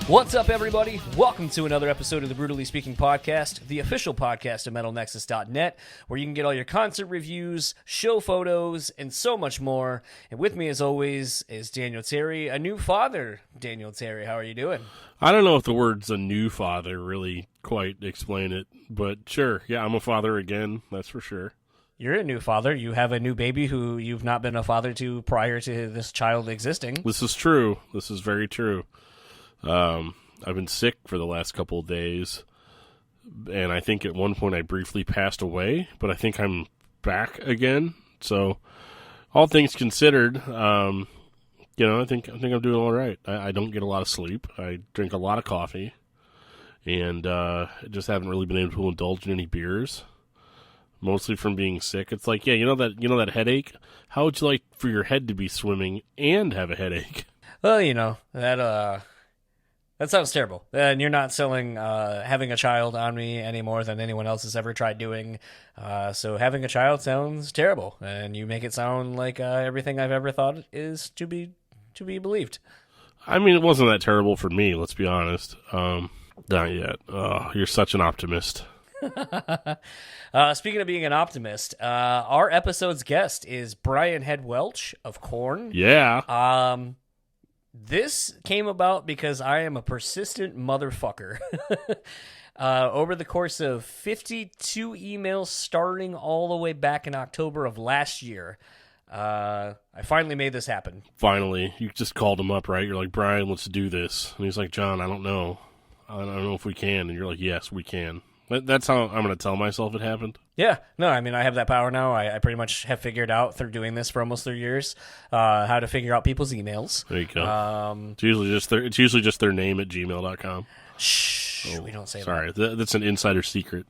What's up, everybody? Welcome to another episode of the BREWtally Speaking Podcast, the official podcast of MetalNexus.net, where you can get all your concert reviews, show photos, and so much more. And with me, as always, is Daniel Terry, a new father. Daniel Terry, how are you doing? I don't know if the words "a new father" really quite explain it, but sure, yeah, I'm a father again, that's for sure. You're a new father. You have a new baby who you've not been a father to prior to this child existing. This is true. This is very true. I've been sick for the last couple of days, and I think at one point I briefly passed away, but I think I'm back again. So, all things considered, I think I'm doing all right. I don't get a lot of sleep. I drink a lot of coffee, and just haven't really been able to indulge in any beers. Mostly from being sick. It's like, yeah, you know that headache? How would you like for your head to be swimming and have a headache? Well, that sounds terrible. And you're not selling having a child on me any more than anyone else has ever tried doing. So having a child sounds terrible, and you make it sound like everything I've ever thought is to be believed. I mean, it wasn't that terrible for me, let's be honest. Not yet. Oh, you're such an optimist. Speaking of being an optimist, our episode's guest is Brian Head Welch of Korn. Yeah. This came about because I am a persistent motherfucker. Over the course of 52 emails starting all the way back in October of last year, I finally made this happen. Finally. You just called him up, right? You're like, Brian, let's do this. And he's like, John, I don't know. I don't know if we can. And you're like, yes, we can. That's how I'm going to tell myself it happened. Yeah. No, I mean, I have that power now. I pretty much have figured out through doing this for almost 3 years how to figure out people's emails. There you go. It's usually just their name at gmail.com. Shh. We don't say sorry, that's an insider secret.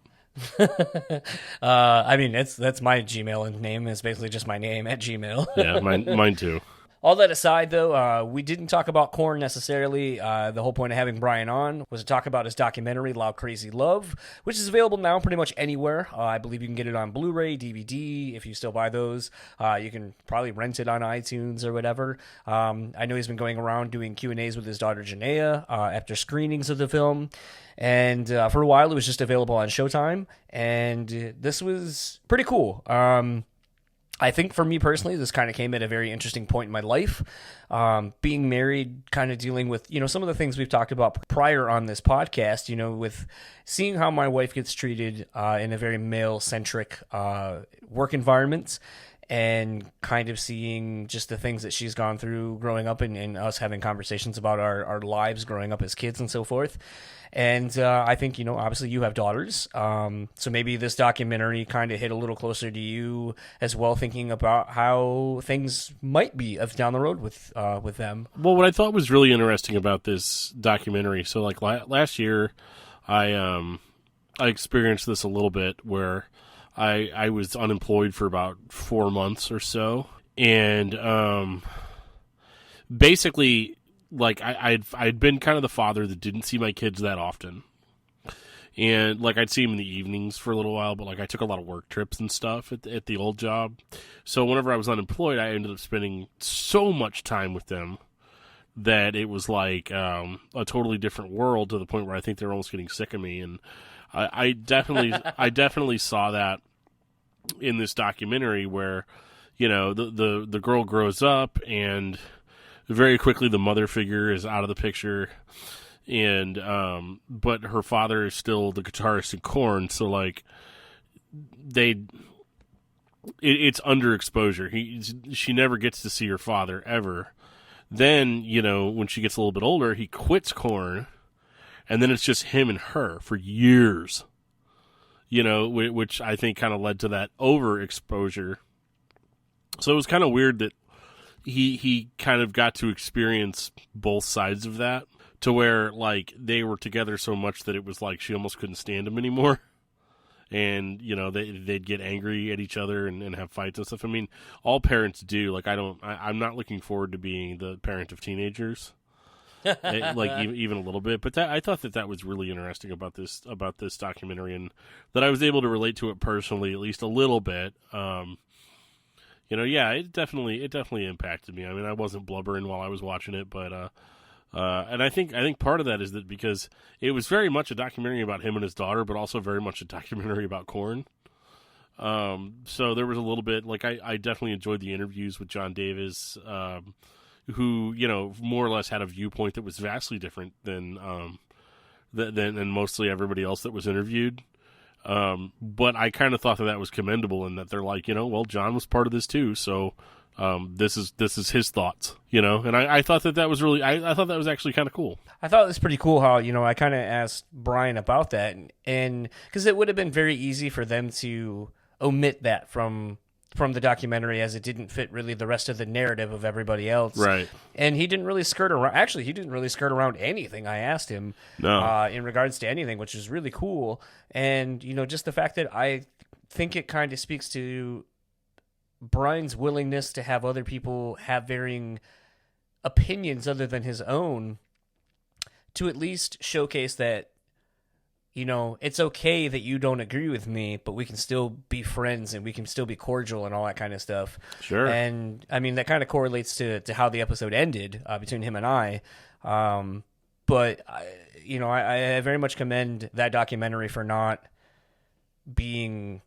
I mean, that's my Gmail name. It's basically just my name at Gmail. Yeah, mine too. All that aside, though, we didn't talk about Korn necessarily. The whole point of having Brian on was to talk about his documentary, Loud Krazy Love, which is available now pretty much anywhere. I believe you can get it on Blu-ray, DVD, if you still buy those. You can probably rent it on iTunes or whatever. I know he's been going around doing Q&As with his daughter, Janaea, after screenings of the film. And for a while, it was just available on Showtime. And this was pretty cool. I think for me personally, this kind of came at a very interesting point in my life. Being married, kind of dealing with, some of the things we've talked about prior on this podcast, with seeing how my wife gets treated in a very male-centric work environment, and kind of seeing just the things that she's gone through growing up, and us having conversations about our lives growing up as kids and so forth. And I think, obviously you have daughters, so maybe this documentary kind of hit a little closer to you as well, thinking about how things might be down the road with them. Well, what I thought was really interesting about this documentary, so like last year, I experienced this a little bit where I was unemployed for about 4 months or so, and basically, like I'd been kind of the father that didn't see my kids that often, and like I'd see them in the evenings for a little while, but like I took a lot of work trips and stuff at the old job, so whenever I was unemployed, I ended up spending so much time with them that it was like a totally different world, to the point where I think they were almost getting sick of me, and I definitely saw that in this documentary where, the girl grows up, and very quickly the mother figure is out of the picture, and but her father is still the guitarist in Korn, so like it's underexposure. She never gets to see her father ever. Then, when she gets a little bit older, he quits Korn, and then it's just him and her for years, which I think kind of led to that overexposure. So it was kind of weird that he kind of got to experience both sides of that, to where, like, they were together so much that it was like she almost couldn't stand him anymore. And, they'd get angry at each other and have fights and stuff. I mean, all parents do. Like, I'm not looking forward to being the parent of teenagers. Even a little bit, but I thought that was really interesting about this documentary, and that I was able to relate to it personally, at least a little bit. It definitely impacted me. I mean, I wasn't blubbering while I was watching it, but And I think part of that is that because it was very much a documentary about him and his daughter, but also very much a documentary about Korn. So there was a little bit, like, I definitely enjoyed the interviews with John Davis, who, more or less had a viewpoint that was vastly different than mostly everybody else that was interviewed. But I kind of thought that was commendable, and that they're like, well, John was part of this too, so this is his thoughts, and I thought that was really, I thought that was actually kind of cool. I thought it was pretty cool how, I kind of asked Brian about that, and because it would have been very easy for them to omit that from the documentary, as it didn't fit really the rest of the narrative of everybody else. Right. And he didn't really skirt around. Actually, he didn't really skirt around anything I asked him in regards to anything, which is really cool. And, just the fact that I think it kind of speaks to Brian's willingness to have other people have varying opinions other than his own, to at least showcase that, it's okay that you don't agree with me, but we can still be friends and we can still be cordial and all that kind of stuff. Sure. And I mean, that kind of correlates to how the episode ended between him and I. But I very much commend that documentary for not being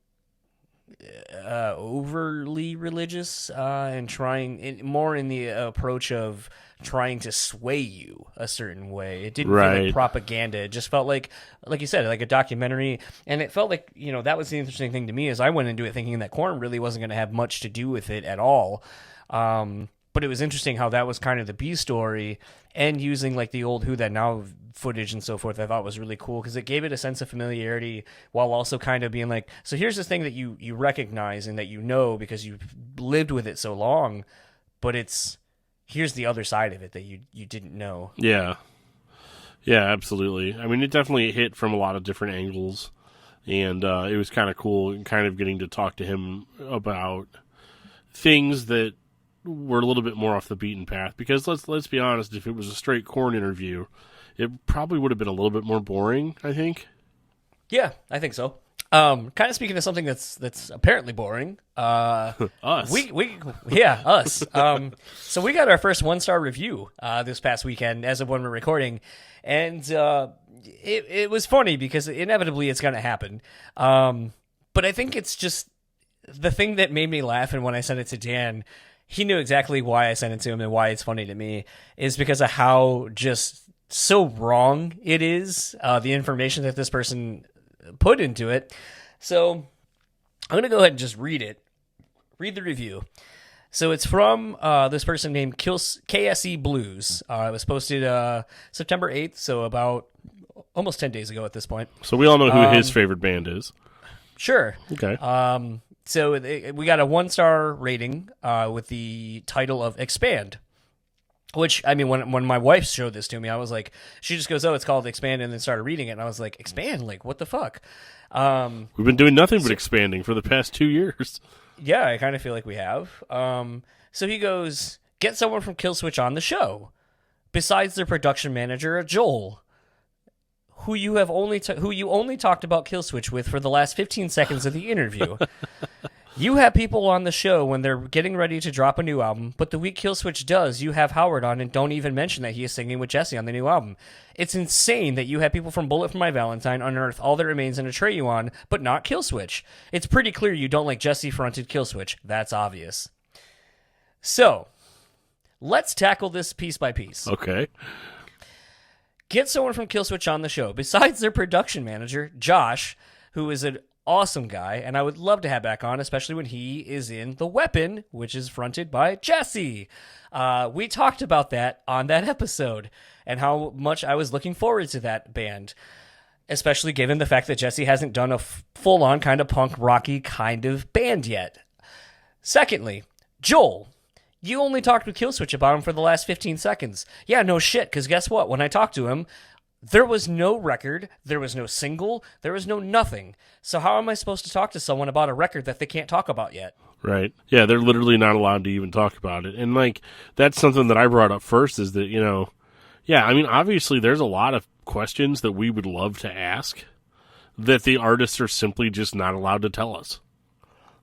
overly religious and trying more in the approach of trying to sway you a certain way. It didn't feel like propaganda. It just felt like you said, like a documentary. And it felt like, that was the interesting thing to me, is I went into it thinking that Korn really wasn't going to have much to do with it at all. But it was interesting how that was kind of the B story, and using like the old Who That Now footage and so forth, I thought was really cool, because it gave it a sense of familiarity while also kind of being like, so here's this thing that you recognize and that because you've lived with it so long, but here's the other side of it that you didn't know. Yeah. Yeah, absolutely. I mean, it definitely hit from a lot of different angles, and it was kind of cool kind of getting to talk to him about things that were a little bit more off the beaten path, because let's be honest, if it was a straight Korn interview, it probably would have been a little bit more boring, I think. Yeah, I think so. Kind of speaking of something that's apparently boring. Us. Us. So we got our first 1-star review this past weekend, as of when we're recording, and it was funny because inevitably it's going to happen. But I think it's just the thing that made me laugh, and when I sent it to Dan, he knew exactly why I sent it to him and why it's funny to me, is because of how just so wrong it is, the information that this person put into it. So I'm going to go ahead and just read the review. So it's from this person named KSE Blues. It was posted September 8th, so about almost 10 days ago at this point. So we all know who his favorite band is. Sure. Okay. So we got a 1-star rating with the title of Expand. Which, I mean, when my wife showed this to me, I was like, she just goes, oh, it's called Expand, and then started reading it, and I was like, Expand? Like, what the fuck? We've been doing nothing but expanding for the past 2 years. Yeah, I kind of feel like we have. So he goes, get someone from Killswitch on the show, besides their production manager, Joel, who you only talked about Killswitch with for the last 15 seconds of the interview. You have people on the show when they're getting ready to drop a new album, but the week Killswitch does, you have Howard on and don't even mention that he is singing with Jesse on the new album. It's insane that you have people from Bullet for My Valentine unearth All That Remains and Atreyu on, but not Killswitch. It's pretty clear you don't like Jesse-fronted Killswitch. That's obvious. So, let's tackle this piece by piece. Okay. Get someone from Killswitch on the show, besides their production manager, Josh, who is an awesome guy, and I would love to have back on, especially when he is in The Weapon, which is fronted by Jesse. We talked about that on that episode, and how much I was looking forward to that band, especially given the fact that Jesse hasn't done a full-on kind of punk rocky kind of band yet. Secondly, Joel. You only talked with Killswitch about him for the last 15 seconds. Yeah, no shit, because guess what? When I talked to him, there was no record, there was no single, there was no nothing. So how am I supposed to talk to someone about a record that they can't talk about yet? Right. Yeah, they're literally not allowed to even talk about it. And, like, that's something that I brought up first, is that, yeah, I mean, obviously there's a lot of questions that we would love to ask that the artists are simply just not allowed to tell us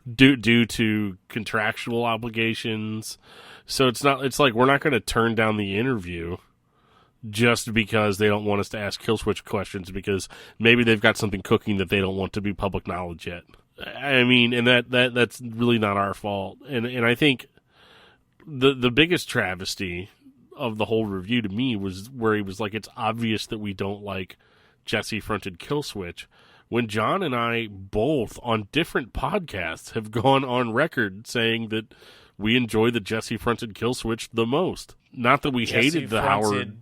due to contractual obligations. So it's like we're not going to turn down the interview just because they don't want us to ask Killswitch questions because maybe they've got something cooking that they don't want to be public knowledge yet. I mean, and that's really not our fault. And I think the biggest travesty of the whole review to me was where he was like, it's obvious that we don't like Jesse fronted Killswitch, when John and I both on different podcasts have gone on record saying that we enjoy the Jesse fronted Killswitch the most. Not that we hated the Howard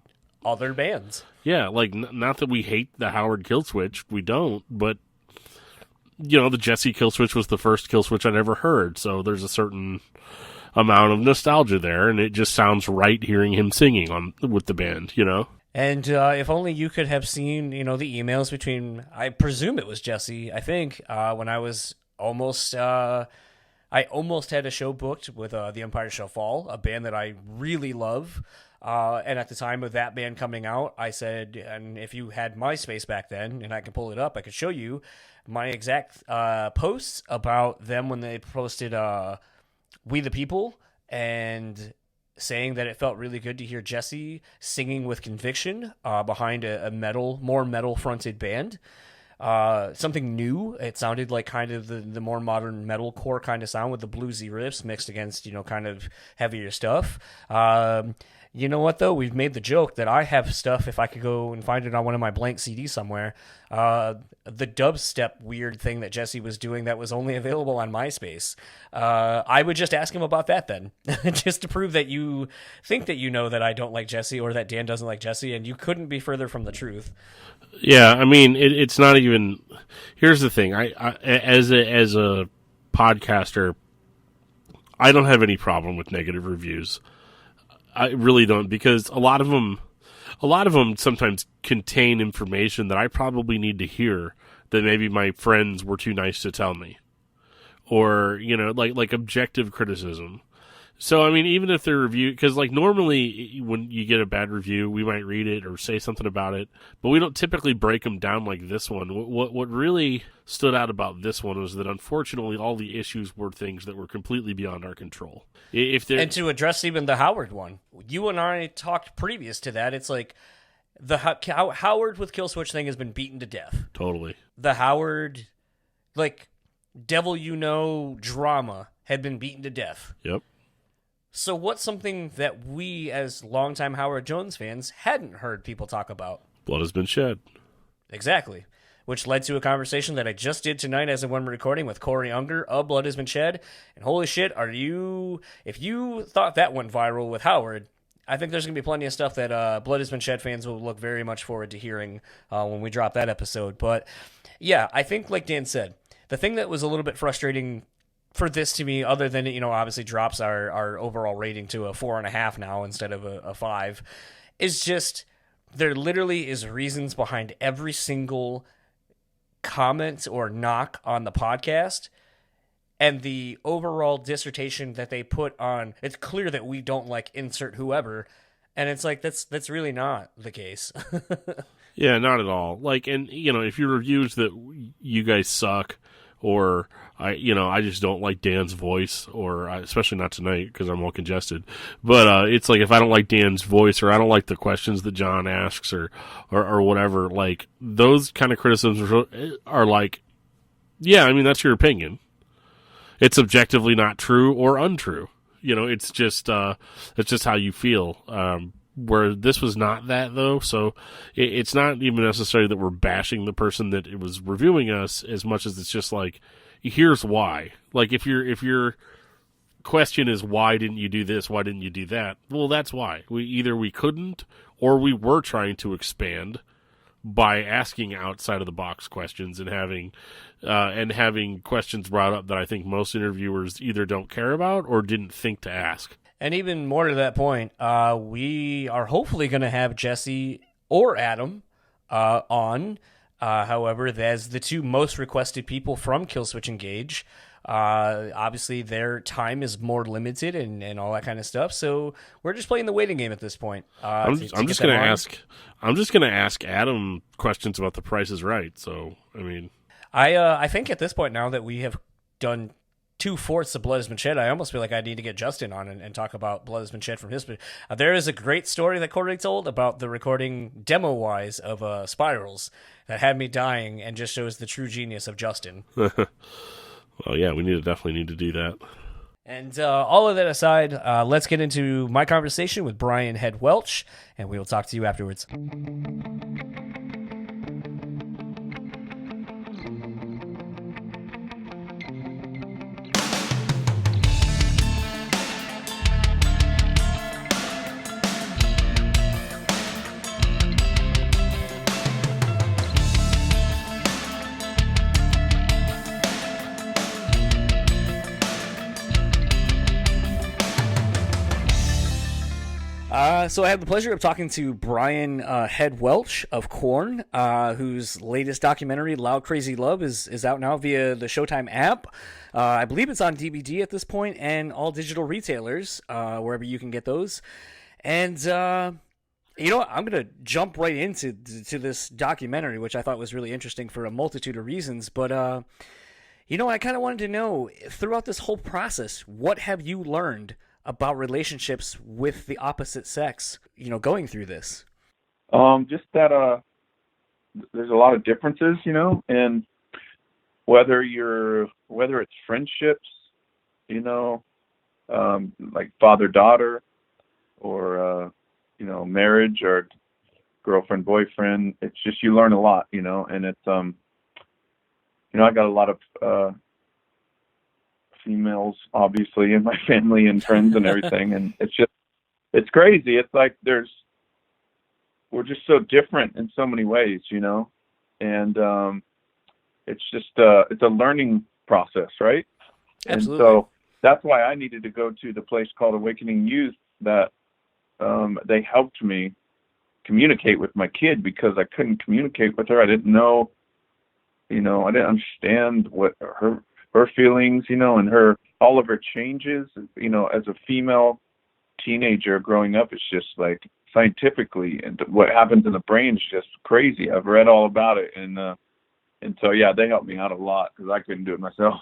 other bands. Yeah, like not that we hate the Howard Killswitch, we don't, but you know, the Jesse Killswitch was the first Killswitch I'd ever heard, so there's a certain amount of nostalgia there, and it just sounds right hearing him singing with the band, you know? And if only you could have seen, you know, the emails between, I presume it was Jesse, I think, when I was almost had a show booked with The Empire Shall Fall, a band that I really love. And at the time of that band coming out, I said, and if you had MySpace back then, and I can pull it up, I could show you my exact posts about them when they posted We the People, and saying that it felt really good to hear Jesse singing with conviction behind a more metal-fronted band. Something new. It sounded like kind of the more modern metalcore kind of sound with the bluesy riffs mixed against, you know, kind of heavier stuff. You know what, though? We've made the joke that I have stuff, if I could go and find it on one of my blank CDs somewhere, the dubstep weird thing that Jesse was doing that was only available on MySpace. I would just ask him about that then, just to prove that you think that you know that I don't like Jesse or that Dan doesn't like Jesse, and you couldn't be further from the truth. Yeah, I mean, it's not even... Here's the thing. I as a podcaster, I don't have any problem with negative reviews. I really don't, because a lot of them sometimes contain information that I probably need to hear that maybe my friends were too nice to tell me, or you know, like objective criticism. So I mean, even if they're reviewed, because like normally when you get a bad review, we might read it or say something about it, but we don't typically break them down like this one. What really stood out about this one was that unfortunately all the issues were things that were completely beyond our control. And to address even the Howard one, you and I talked previous to that. It's like the Howard with Killswitch thing has been beaten to death. Totally. The Howard, like Devil You Know drama had been beaten to death. Yep. So what's something that we, as longtime Howard Jones fans, hadn't heard people talk about? Blood has been shed. Exactly. Which led to a conversation that I just did tonight as of when we're recording with Corey Unger of Blood Has Been Shed. And holy shit, if you thought that went viral with Howard, I think there's going to be plenty of stuff that Blood Has Been Shed fans will look very much forward to hearing when we drop that episode. But yeah, I think like Dan said, the thing that was a little bit frustrating for this to me, other than, you know, obviously drops our overall rating to a 4.5 now instead of a 5, is just there literally is reasons behind every single comment or knock on the podcast, and the overall dissertation that they put on. It's clear that we don't like insert whoever, and it's like that's really not the case. Yeah, not at all. Like, and you know, if your reviews that you guys suck, or I just don't like Dan's voice, or especially not tonight because I'm all congested. But it's like if I don't like Dan's voice, or I don't like the questions that John asks, or whatever, like those kind of criticisms are like, yeah, I mean that's your opinion. It's objectively not true or untrue. You know, it's just how you feel. Where this was not that, though, so it's not even necessary that we're bashing the person that it was reviewing us as much as it's just like, here's why. Like, if your question is, why didn't you do this, why didn't you do that? Well, that's why. We couldn't, or we were trying to expand by asking outside-of-the-box questions and having questions brought up that I think most interviewers either don't care about or didn't think to ask. And even more to that point, we are hopefully going to have Jesse or Adam on. However, as the two most requested people from Killswitch Engage, obviously their time is more limited and all that kind of stuff. So we're just playing the waiting game at this point. I'm just going to ask Adam questions about The Price is Right. So I mean, I think at this point now that we have done 2/4 of Blood Has Been Shed, I almost feel like I need to get Justin on and talk about Blood Has Been Shed from his. There is a great story that Corey told about the recording demo-wise of Spirals that had me dying and just shows the true genius of Justin. Well, yeah, we definitely need to do that. And all of that aside, let's get into my conversation with Brian Head Welch, and we will talk to you afterwards. So I have the pleasure of talking to Brian Head Welch of Korn, whose latest documentary, Loud Krazy Love, is out now via the Showtime app. I believe it's on DVD at this point and all digital retailers, wherever you can get those. And you know what? I'm going to jump right into this documentary, which I thought was really interesting for a multitude of reasons. But, you know, I kind of wanted to know, throughout this whole process, what have you learned about relationships with the opposite sex, you know, going through this? Just that there's a lot of differences, you know, and whether it's friendships, you know, like father-daughter, or you know, marriage or girlfriend-boyfriend, it's just, you learn a lot, you know. And it's you know, I got a lot of females obviously in my family and friends and everything, and it's crazy. It's like we're just so different in so many ways, you know. And it's just it's a learning process, right? Absolutely. And so that's why I needed to go to the place called Awakening Youth, that they helped me communicate with my kid, because I couldn't communicate with her. I didn't know, you know, I didn't understand what her feelings, you know, and all of her changes, you know, as a female teenager growing up. It's just like, scientifically, and what happens in the brain is just crazy. I've read all about it, and so yeah, they helped me out a lot, because I couldn't do it myself.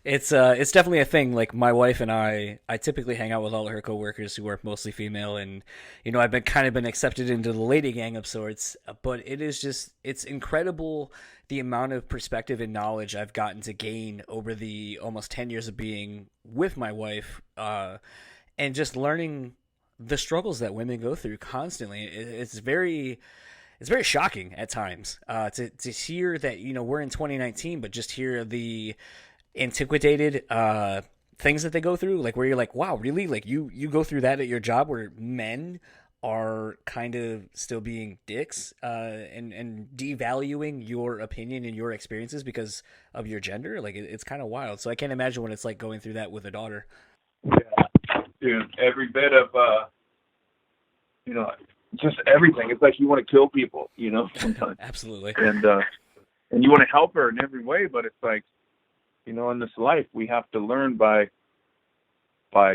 It's definitely a thing. Like, my wife and I typically hang out with all of her coworkers who are mostly female, and you know, I've been accepted into the lady gang of sorts. But it's incredible the amount of perspective and knowledge I've gotten to gain over the almost 10 years of being with my wife, and just learning the struggles that women go through constantly. It's very shocking at times to hear that, you know, we're in 2019, but just hear the antiquated things that they go through, like, where you're like, wow, really? Like, you go through that at your job, where men are kind of still being dicks and devaluing your opinion and your experiences because of your gender? Like, it's kind of wild. So I can't imagine what it's like going through that with a daughter. Yeah, dude, every bit of you know, just everything. It's like you want to kill people, you know, sometimes. Absolutely. And you want to help her in every way, but it's like, you know, in this life, we have to learn by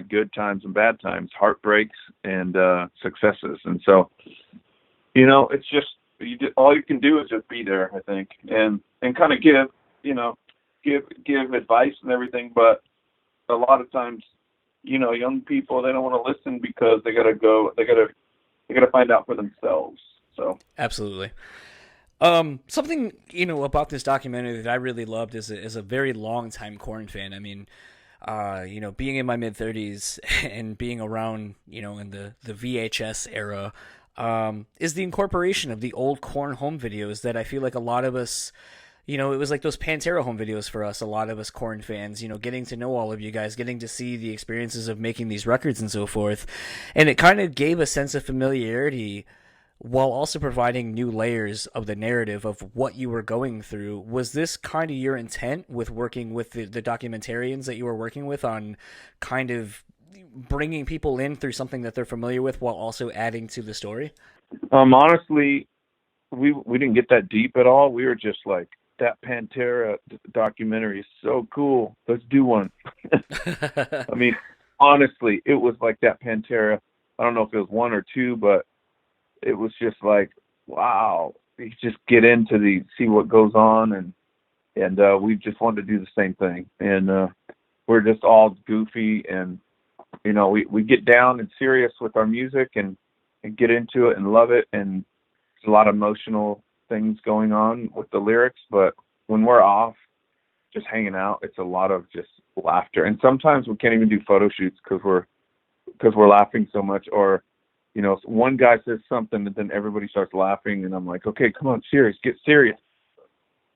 good times and bad times, heartbreaks and successes. And so, you know, it's just, all you can do is just be there, I think, and kind of give advice and everything. But a lot of times, you know, young people, they don't want to listen, because they got to find out for themselves. So absolutely. Something, you know, about this documentary that I really loved is a very long time Korn fan. I mean, you know, being in my mid 30s and being around, you know, in the VHS era, is the incorporation of the old Korn home videos that I feel like a lot of us, you know, it was like those Pantera home videos for us, a lot of us Korn fans, you know, getting to know all of you guys, getting to see the experiences of making these records and so forth. And it kind of gave a sense of familiarity while also providing new layers of the narrative of what you were going through. Was this kind of your intent with working with the documentarians that you were working with, on kind of bringing people in through something that they're familiar with while also adding to the story? Honestly, we didn't get that deep at all. We were just like, that Pantera documentary is so cool, let's do one. I mean, honestly, it was like that Pantera. I don't know if it was one or two, but it was just like, wow, you just get into see what goes on, and and we just wanted to do the same thing. And we're just all goofy, and we get down and serious with our music and get into it and love it. And there's a lot of emotional things going on with the lyrics, but when we're off, just hanging out, it's a lot of just laughter. And sometimes we can't even do photo shoots because we're laughing so much. Or one guy says something and then everybody starts laughing, and I'm like, okay, come on, get serious,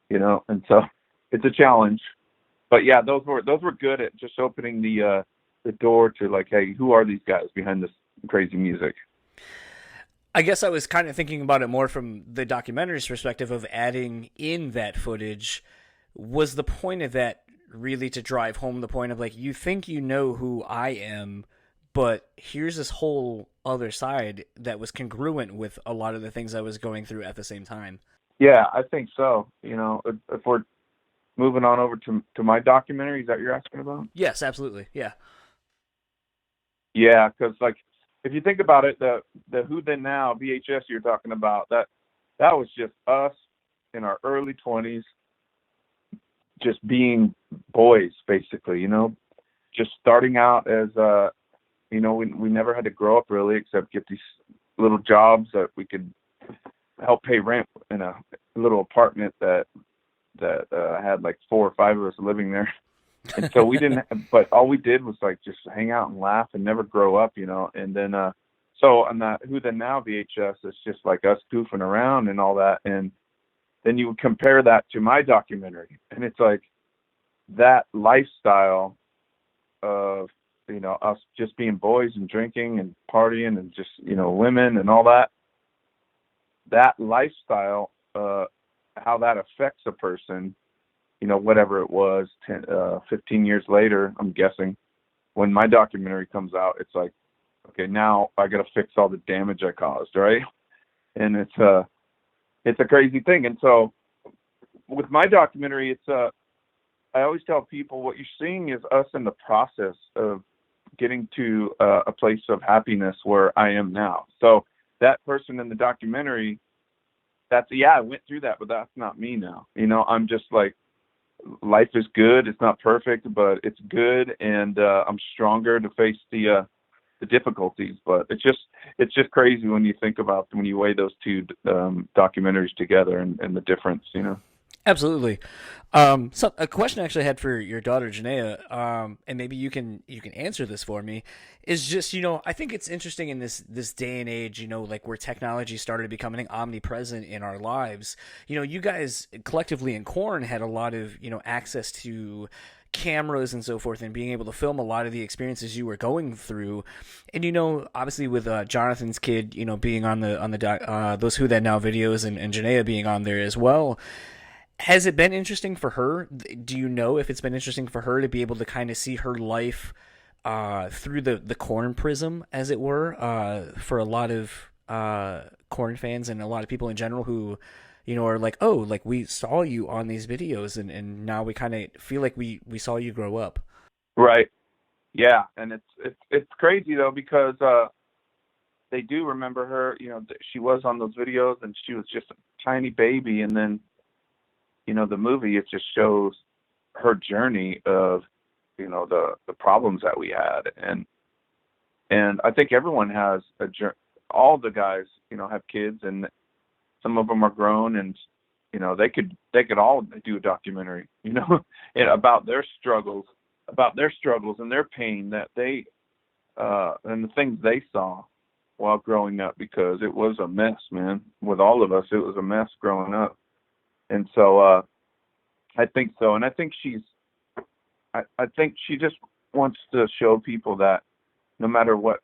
and so it's a challenge. But yeah, those were good at just opening the door to, like, hey, who are these guys behind this crazy music? I guess I was kind of thinking about it more from the documentary's perspective of adding in that footage. Was the point of that really to drive home the point of, like, you think you know who I am, but here's this whole other side that was congruent with a lot of the things I was going through at the same time? Yeah, I think so. If we're moving on over to my documentary, is that what you're asking about? Yes, absolutely. Yeah. Yeah, because, like, if you think about it, the Who Then Now VHS you're talking about, that was just us in our early 20s, just being boys, basically, just starting out as, we never had to grow up really, except get these little jobs that we could help pay rent in a little apartment that had like 4 or 5 of us living there. And so we didn't, but all we did was, like, just hang out and laugh and never grow up, and then, so on that Who Then Now VHS, it's just like us goofing around and all that. And then you would compare that to my documentary, and it's like that lifestyle of, us just being boys and drinking and partying and just, women and all that lifestyle, how that affects a person, whatever it was, 10, 15 years later, I'm guessing, when my documentary comes out, it's like, okay, now I got to fix all the damage I caused, right? And it's a crazy thing. And so with my documentary, I always tell people what you're seeing is us in the process of getting to a place of happiness where I am now. So that person in the documentary, I went through that, but that's not me now. I'm just like, life is good. It's not perfect, but it's good. And I'm stronger to face the difficulties. But it's just crazy when you think about, when you weigh those two documentaries together and the difference, Absolutely. So a question I actually had for your daughter, Janaea, and maybe you can answer this for me, is just, I think it's interesting in this day and age, like where technology started becoming omnipresent in our lives. You guys collectively in Korn had a lot of, access to cameras and so forth, and being able to film a lot of the experiences you were going through. And obviously with Jonathan's kid, being on the those Who That Now videos, and Janaea being on there as well. Has it been interesting for her? Do you know if it's been interesting for her to be able to kind of see her life through the Korn prism, as it were, for a lot of Korn fans and a lot of people in general who, are like, oh, like, we saw you on these videos, and now we kind of feel like we saw you grow up. Right. Yeah, and it's crazy though, because they do remember her. She was on those videos, and she was just a tiny baby, and then, the movie, it just shows her journey of, the problems that we had. And I think everyone has all the guys, have kids, and some of them are grown, and, they could all do a documentary, about their struggles and their pain that they, and the things they saw while growing up, because it was a mess, man. With all of us, it was a mess growing up. And so I think so. And I think I think she just wants to show people that no matter what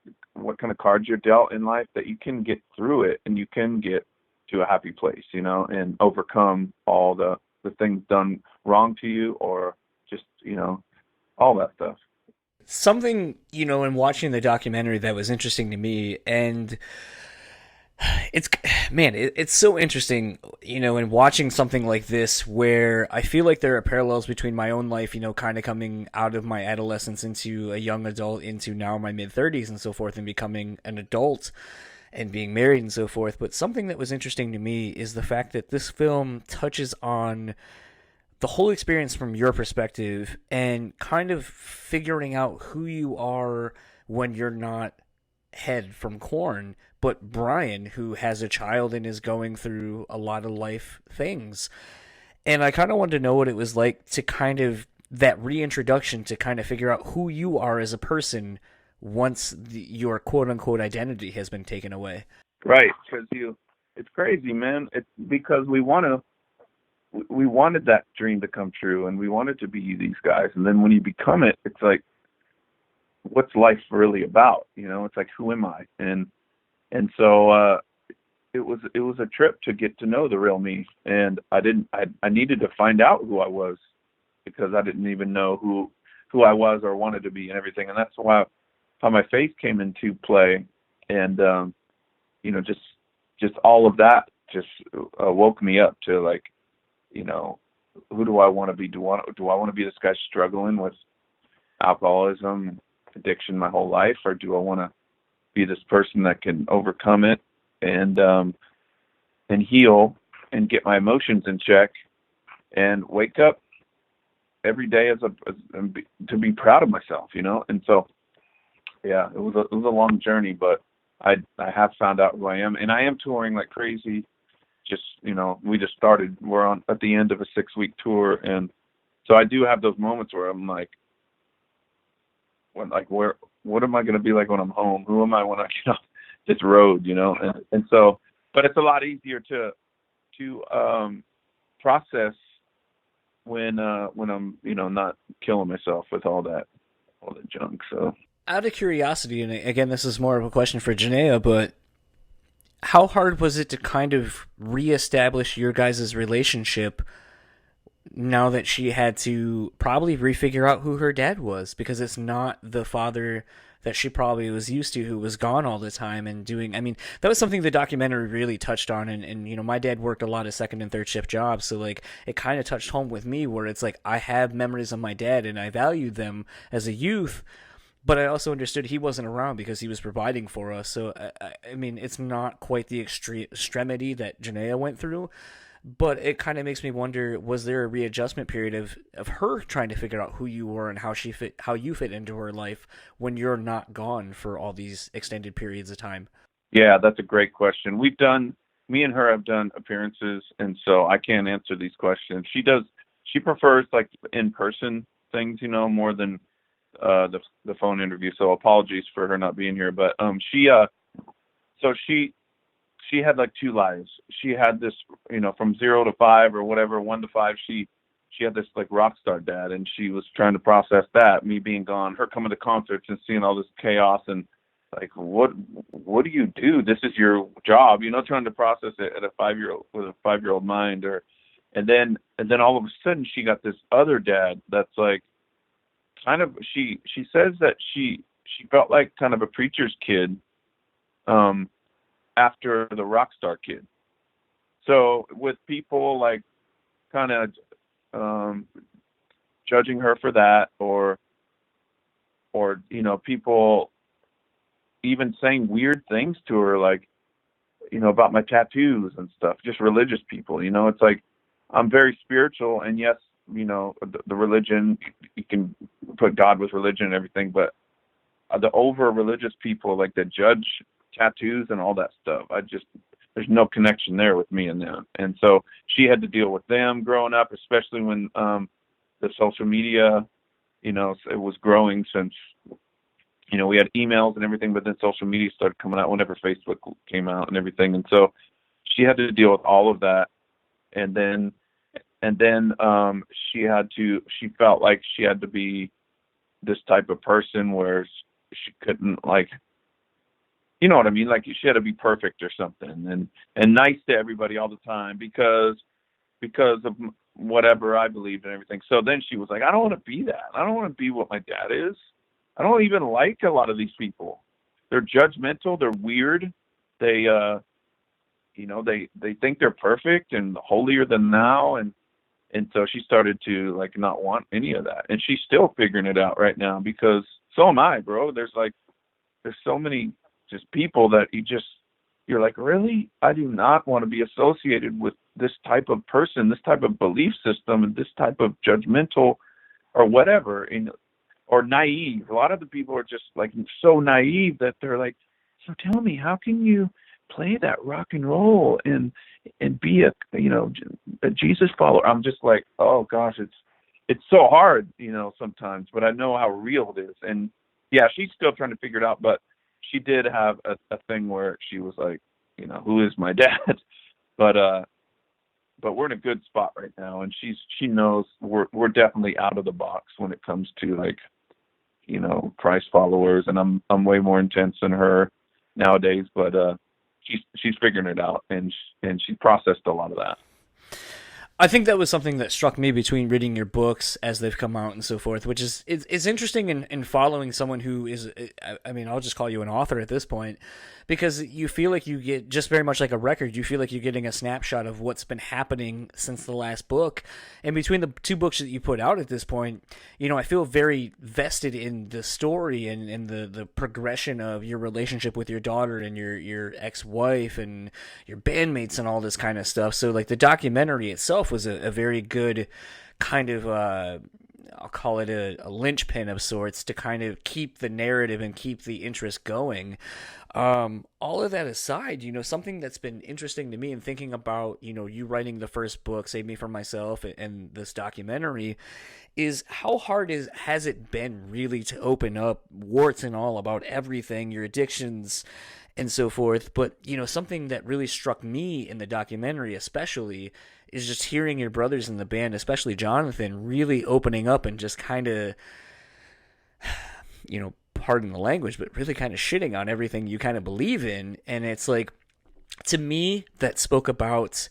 kind of cards you're dealt in life, that you can get through it, and you can get to a happy place, and overcome all the things done wrong to you, or just, all that stuff. Something, in watching the documentary that was interesting to me, and it's so interesting, in watching something like this, where I feel like there are parallels between my own life, kind of coming out of my adolescence into a young adult, into now my mid-30s and so forth, and becoming an adult and being married and so forth. But something that was interesting to me is the fact that this film touches on the whole experience from your perspective and kind of figuring out who you are when you're not Head from Korn, but Brian, who has a child and is going through a lot of life things. And I kind of wanted to know what it was like to kind of that reintroduction to kind of figure out who you are as a person once your quote unquote identity has been taken away. Right, because it's crazy, man. It's because we wanted that dream to come true, and we wanted to be these guys. And then when you become it, it's like, what's life really about? You know, it's like, who am I? And so it was a trip to get to know the real me, and I needed to find out who I was, because I didn't even know who I was or wanted to be and everything. And that's how my faith came into play. And you know, just all of that just woke me up to, like, you know, who do I want to be? Do I want to be this guy struggling with alcoholism, addiction my whole life, or do I want to be this person that can overcome it and heal and get my emotions in check and wake up every day to be proud of myself, you know? And so, yeah, it was a long journey, but I have found out who I am, and I am touring like crazy. Just, you know, we just started. We're at the end of a 6-week tour, and so I do have those moments where I'm like, what am I going to be like when I'm home? Who am I when I get off this road, you know? And so, but it's a lot easier to process when I'm, you know, not killing myself with all the junk. So, out of curiosity, and again, this is more of a question for Janaea, but how hard was it to kind of reestablish your guys' relationship now that she had to probably refigure out who her dad was? Because it's not the father that she probably was used to, who was gone all the time and doing, I mean, that was something the documentary really touched on. And you know, my dad worked a lot of second and third shift jobs. So like, it kind of touched home with me, where it's like, I have memories of my dad and I valued them as a youth, but I also understood he wasn't around because he was providing for us. So, I mean, it's not quite the extremity that Janaea went through, but it kind of makes me wonder, was there a readjustment period of her trying to figure out who you were and how you fit into her life when you're not gone for all these extended periods of time? Yeah, that's a great question. Me and her have done appearances, and so I can't answer these questions. She prefers like in-person things, you know, more than the phone interview. So apologies for her not being here, but she had like two lives. She had this, you know, from 0 to 5 or whatever, 1 to 5, she had this like rock star dad, and she was trying to process that, me being gone, her coming to concerts and seeing all this chaos, and like, what do you do? This is your job, you know, trying to process it at with a 5-year-old mind. And then all of a sudden she got this other dad that's like, kind of, she says that she felt like kind of a preacher's kid after the rock star kid. So with people like kind of judging her for that, or you know, people even saying weird things to her, like, you know, about my tattoos and stuff, just religious people, you know, it's like, I'm very spiritual, and yes, you know, the religion, you can put God with religion and everything, but the over religious people, like, that judge tattoos and all that stuff, there's no connection there with me and them. And so she had to deal with them growing up, especially when the social media, you know, it was growing since, you know, we had emails and everything, but then social media started coming out whenever Facebook came out and everything. And so she had to deal with all of that. And then she felt like she had to be this type of person where she couldn't, like, you know what I mean? Like, she had to be perfect or something, and nice to everybody all the time because of whatever I believed and everything. So then she was like, I don't want to be that. I don't want to be what my dad is. I don't even like a lot of these people. They're judgmental. They're weird. They, you know, they think they're perfect and holier than thou. And so she started to, like, not want any of that. And she's still figuring it out right now, because so am I, bro. There's so many just people that you're like, really? I do not want to be associated with this type of person, this type of belief system, and this type of judgmental or whatever, or naive. A lot of the people are just like so naive that they're like, so tell me, how can you play that rock and roll and be a Jesus follower? I'm just like, oh gosh, it's so hard, sometimes, but I know how real it is. And yeah, she's still trying to figure it out, but she did have a thing where she was like, who is my dad? But we're in a good spot right now, and she knows we're definitely out of the box when it comes to like, Christ followers, and I'm way more intense than her nowadays, but she's figuring it out, and she processed a lot of that. I think that was something that struck me between reading your books as they've come out and so forth, which is it's interesting in following someone who is, I mean, I'll just call you an author at this point, because you feel like you get, just very much like a record, you feel like you're getting a snapshot of what's been happening since the last book. And between the two books that you put out at this point, I feel very vested in the story and the progression of your relationship with your daughter and your ex-wife and your bandmates and all this kind of stuff. So like the documentary itself was a very good kind of, I'll call it a linchpin of sorts to kind of keep the narrative and keep the interest going. All of that aside, something that's been interesting to me in thinking about, you writing the first book, Save Me From Myself, and this documentary, is how hard has it been really to open up, warts and all, about everything, your addictions and so forth. But, something that really struck me in the documentary especially is just hearing your brothers in the band, especially Jonathan, really opening up and just kind of, pardon the language, but really kind of shitting on everything you kind of believe in. And it's like, to me, that spoke about,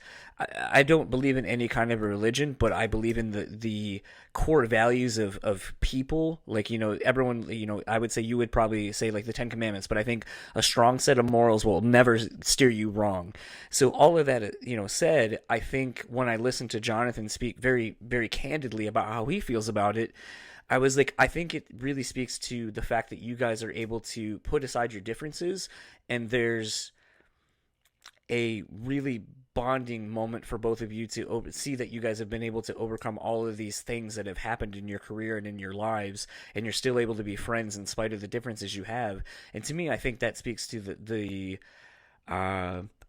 I don't believe in any kind of a religion, but I believe in the core values of people. Like, everyone, I would say you would probably say like the 10 Commandments, but I think a strong set of morals will never steer you wrong. So all of that, said, I think when I listened to Jonathan speak very, very candidly about how he feels about it, I was like, I think it really speaks to the fact that you guys are able to put aside your differences, and there's a really bonding moment for both of you to see that you guys have been able to overcome all of these things that have happened in your career and in your lives, and you're still able to be friends in spite of the differences you have. And to me, I think that speaks to the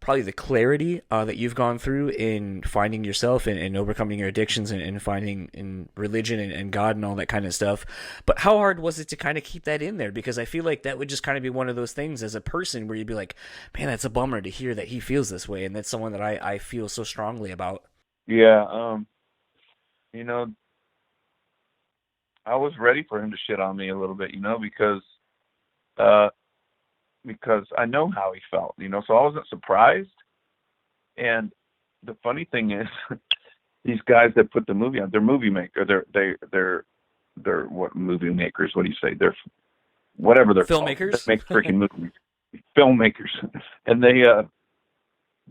probably the clarity that you've gone through in finding yourself and overcoming your addictions and finding in religion and God and all that kind of stuff. But how hard was it to kind of keep that in there? Because I feel like that would just kind of be one of those things as a person where you'd be like, man, that's a bummer to hear that he feels this way. And that's someone that I feel so strongly about. Yeah. I was ready for him to shit on me a little bit, because I know how he felt, so I wasn't surprised. And the funny thing is, these guys that put the movie on, they're movie makers. They're what movie makers? What do you say? They're whatever they're filmmakers. Called. They make freaking movies. Filmmakers, and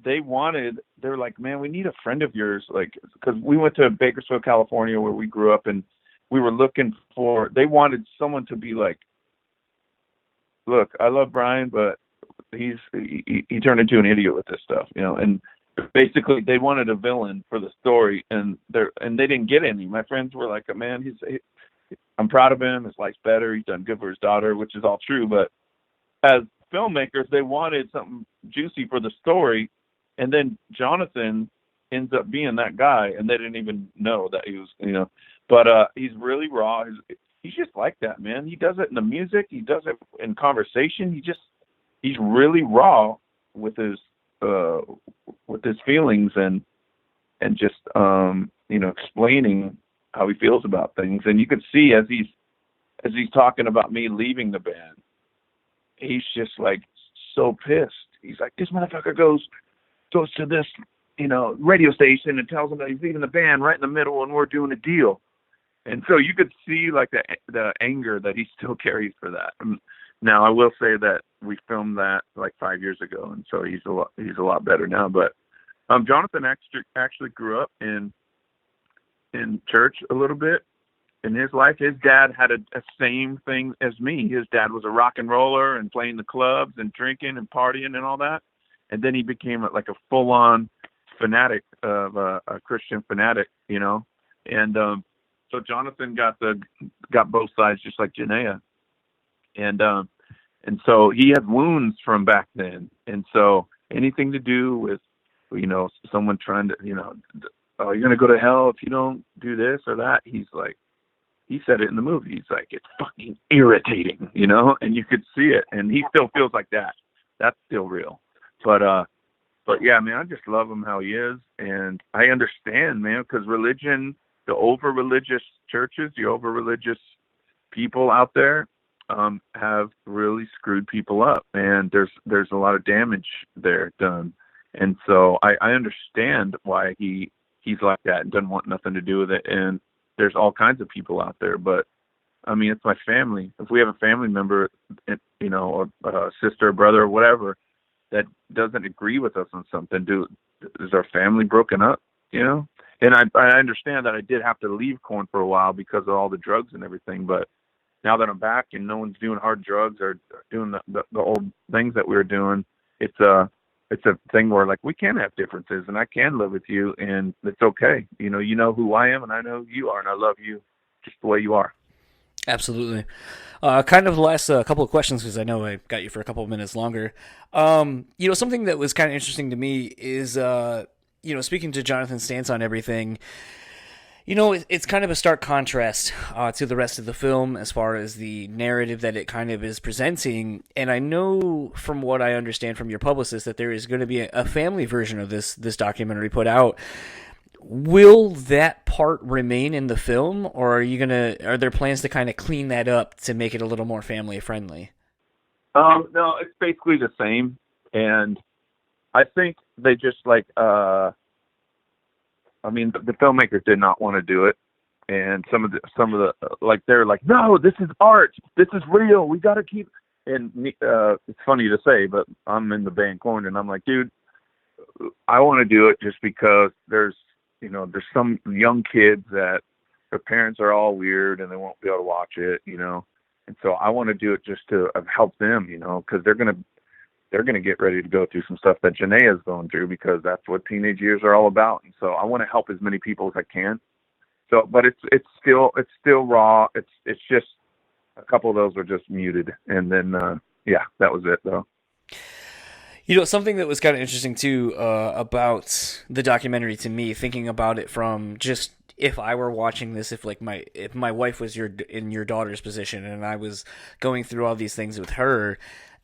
they're like, man, we need a friend of yours, like, because we went to Bakersfield, California, where we grew up, and we were looking for. They wanted someone to be like, look, I love Brian, but he turned into an idiot with this stuff, and basically they wanted a villain for the story, and they didn't get any. My friends were like, man, I'm proud of him. His life's better. He's done good for his daughter, which is all true. But as filmmakers, they wanted something juicy for the story, and then Jonathan ends up being that guy, and they didn't even know that he was, but he's really raw. He's just like that, man. He does it in the music. He does it in conversation. He's really raw with his feelings and just explaining how he feels about things. And you could see as he's talking about me leaving the band, he's just like so pissed. He's like, this motherfucker goes to this radio station and tells him that he's leaving the band right in the middle when we're doing a deal. And so you could see like the anger that he still carries for that. Now I will say that we filmed that like 5 years ago, and so he's a lot better now. But Jonathan actually grew up in church a little bit in his life. His dad had a same thing as me. His dad was a rock and roller and playing the clubs and drinking and partying and all that. and then he became like a full-on fanatic of a Christian fanatic, you know. And so Jonathan got both sides, just like Janaea, and so he had wounds from back then, and so anything to do with, you know, someone trying to, you know, oh, you're gonna go to hell if you don't do this or that. He's like, he said it in the movie. He's like, it's fucking irritating, you know, and you could see it, and he still feels like that. That's still real. But yeah, man, I just love him how he is, and I understand, man, because religion, the over-religious churches, the over-religious people out there, have really screwed people up, and there's a lot of damage there done, and so I understand why he's like that and doesn't want nothing to do with it. And there's all kinds of people out there, but I mean, it's my family. If we have a family member, you know, a sister, brother, or whatever, that doesn't agree with us on something, is our family broken up, you know? And I understand that I did have to leave Korn for a while because of all the drugs and everything, but now that I'm back and no one's doing hard drugs or doing the old things that we were doing, it's a thing where, like, we can have differences, and I can live with you, and it's okay. You know who I am, and I know who you are, and I love you just the way you are. Absolutely. Kind of the last couple of questions, because I know I got you for a couple of minutes longer. You know, something that was kind of interesting to me is, you know, speaking to Jonathan's stance on everything, you know, it's kind of a stark contrast to the rest of the film as far as the narrative that it kind of is presenting. And I know from what I understand from your publicist that there is going to be a family version of this documentary put out. Will that part remain in the film, or are there plans to kind of clean that up to make it a little more family friendly? No, it's basically the same. And I think they just I mean, the filmmakers did not want to do it, and some of the like, they're like, no, this is art, this is real, we got to keep. And it's funny to say, but I'm in the band Korn, and I'm like, dude, I want to do it just because there's some young kids that their parents are all weird and they won't be able to watch it, you know, and so I want to do it just to help them, you know, because they're gonna get ready to go through some stuff that Janaea is going through, because that's what teenage years are all about. And so I want to help as many people as I can. So, but it's still raw. It's just a couple of those were just muted, and then yeah, that was it though. You know, something that was kind of interesting too about the documentary to me, thinking about it from just, if I were watching this, if my wife was in your daughter's position and I was going through all these things with her.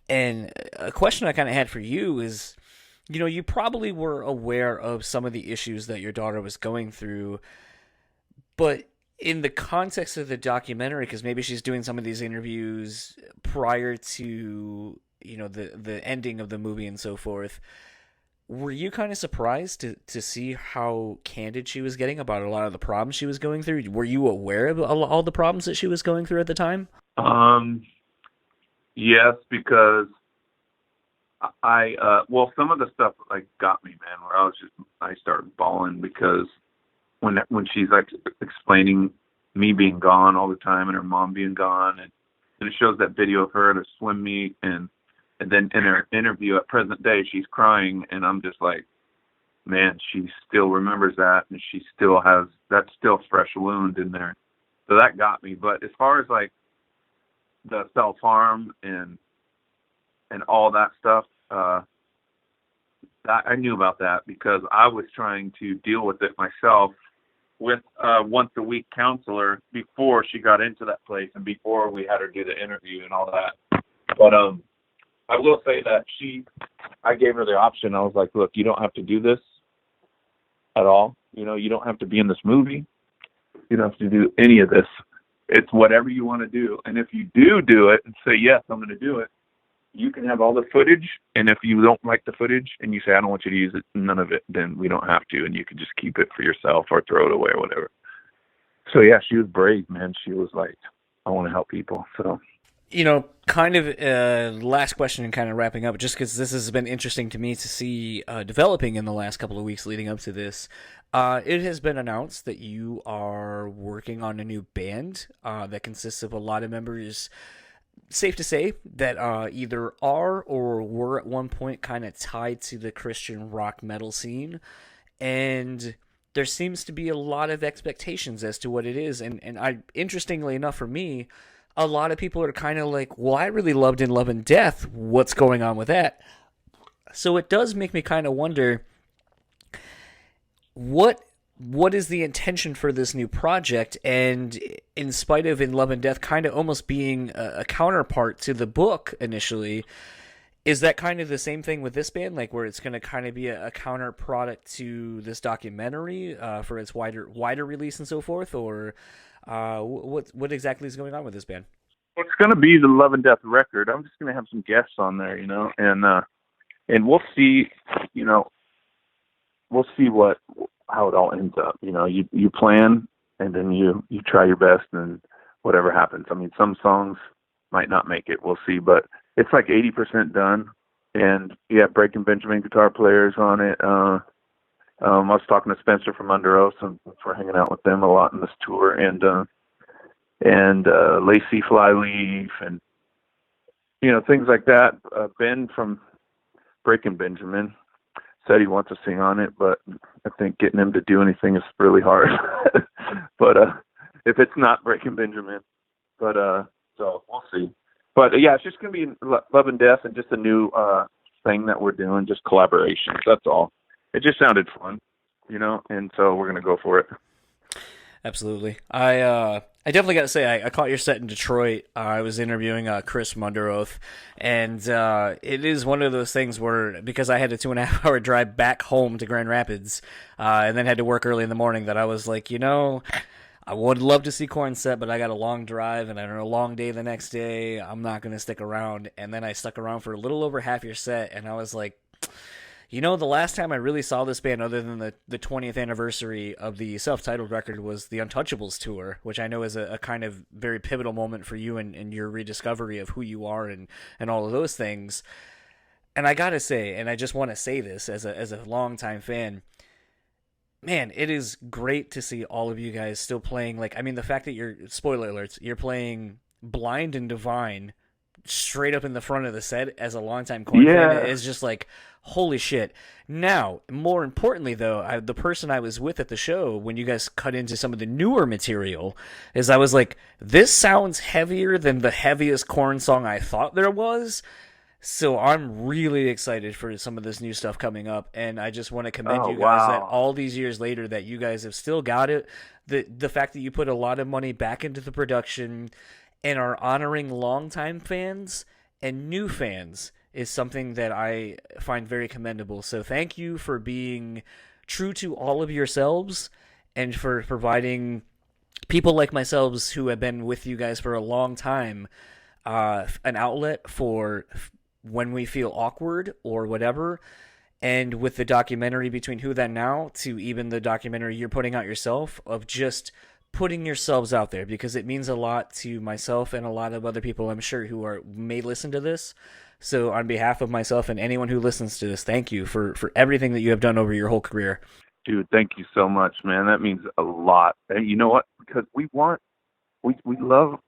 And a question I kind of had for you is, you know, you probably were aware of some of the issues that your daughter was going through, but in the context of the documentary, because maybe she's doing some of these interviews prior to, you know, the ending of the movie and so forth, were you kind of surprised to see how candid she was getting about a lot of the problems she was going through? Were you aware of all the problems that she was going through at the time? Yes, because well, some of the stuff like got me, man, where I started bawling, because when she's like explaining me being gone all the time and her mom being gone, and it shows that video of her at a swim meet, and then in her interview at present day, she's crying, and I'm just like, man, she still remembers that, and she still has, that's still a fresh wound in there. So that got me. But as far as like the self-harm and all that stuff, that I knew about that because I was trying to deal with it myself with a once-a-week counselor before she got into that place and before we had her do the interview and all that. But I will say that I gave her the option. I was like, look, you don't have to do this at all. You know, you don't have to be in this movie. You don't have to do any of this. It's whatever you want to do. And if you do it and say, yes, I'm going to do it, you can have all the footage. And if you don't like the footage and you say, I don't want you to use it, none of it, then we don't have to. And you can just keep it for yourself or throw it away or whatever. So, yeah, she was brave, man. She was like, I want to help people. So, you know, kind of last question and kind of wrapping up, just because this has been interesting to me to see developing in the last couple of weeks leading up to this. It has been announced that you are working on a new band that consists of a lot of members safe to say that either are or were at one point kind of tied to the Christian rock metal scene, and there seems to be a lot of expectations as to what it is. And I, interestingly enough for me, a lot of people are kind of like, well, I really loved In Love and Death. What's going on with that? So it does make me kind of wonder, what is the intention for this new project? And in spite of In Love and Death kind of almost being a counterpart to the book initially, is that kind of the same thing with this band, like where it's going to kind of be a counter product to this documentary for its wider release and so forth, or what exactly is going on with this band? Well, it's going to be the Love and Death record. I'm just going to have some guests on there, and we'll see, we'll see how it all ends up. You plan, and then you try your best, and whatever happens. I mean, some songs might not make it. We'll see, but it's like 80% done, and Breaking Benjamin guitar players on it. I was talking to Spencer from Under Oath, and we're hanging out with them a lot in this tour, and Lacey Flyleaf, and things like that. Ben from Breaking Benjamin said he wants to sing on it, but I think getting him to do anything is really hard. But if it's not Breaking Benjamin, so we'll see. But it's just going to be Love and Death and just a new thing that we're doing, just collaborations. That's all. It just sounded fun, and so we're going to go for it. Absolutely. I definitely got to say, I caught your set in Detroit. I was interviewing Chris from Under Oath, and it is one of those things where, because I had a 2.5 hour drive back home to Grand Rapids, and then had to work early in the morning, that I was like, I would love to see Korn set, but I got a long drive and a long day the next day. I'm not going to stick around. And then I stuck around for a little over half your set, and I was like, the last time I really saw this band, other than the 20th anniversary of the self-titled record, was the Untouchables tour, which I know is a kind of very pivotal moment for you and your rediscovery of who you are and all of those things. And I got to say, and I just want to say this as a longtime fan, man, it is great to see all of you guys still playing. The fact that spoiler alerts, you're playing Blind and Divine straight up in the front of the set as a longtime Korn fan is just like, holy shit. Now, more importantly, though, the person I was with at the show, when you guys cut into some of the newer material, is I was like, this sounds heavier than the heaviest Korn song I thought there was. So I'm really excited for some of this new stuff coming up, and I just want to commend you guys that all these years later that you guys have still got it. The fact that you put a lot of money back into the production and are honoring longtime fans and new fans is something that I find very commendable. So thank you for being true to all of yourselves and for providing people like myself who have been with you guys for a long time an outlet for when we feel awkward or whatever. And with the documentary Between Who Then Now to even the documentary you're putting out yourself, of just putting yourselves out there, because it means a lot to myself and a lot of other people, I'm sure, who may listen to this. So on behalf of myself and anyone who listens to this, thank you for everything that you have done over your whole career. Dude, thank you so much, man. That means a lot. And you know what? Because we love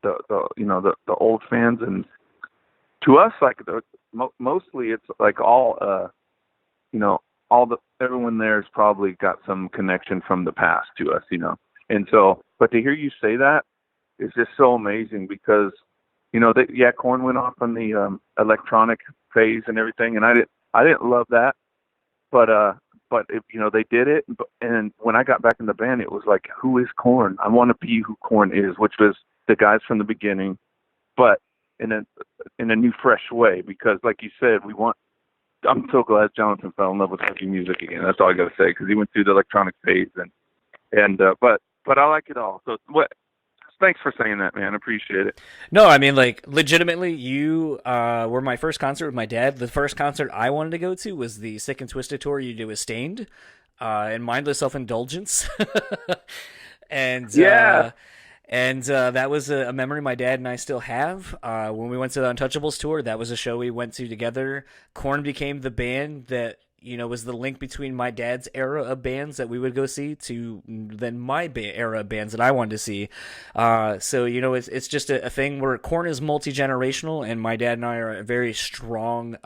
the old fans, and to us, like mostly it's like all everyone there's probably got some connection from the past to us, And so, but to hear you say that is just so amazing, because Korn went off on the electronic phase and everything, and I didn't love that, but if, they did it, and when I got back in the band, it was like, who is Korn? I want to be who Korn is, which was the guys from the beginning, but in a new, fresh way, because like you said, I'm so glad Jonathan fell in love with country music again. That's all I got to say, because he went through the electronic phase, but I like it all. So thanks for saying that, man. I appreciate it. No, I mean, legitimately, you were my first concert with my dad. The first concert I wanted to go to was the Sick and Twisted tour you did with Stained, and Mindless Self-Indulgence. And that was a memory my dad and I still have. When we went to the Untouchables tour, that was a show we went to together. Korn became the band that was the link between my dad's era of bands that we would go see to then my era of bands that I wanted to see. So, it's just a thing where Korn is multi-generational, and my dad and I are a very strong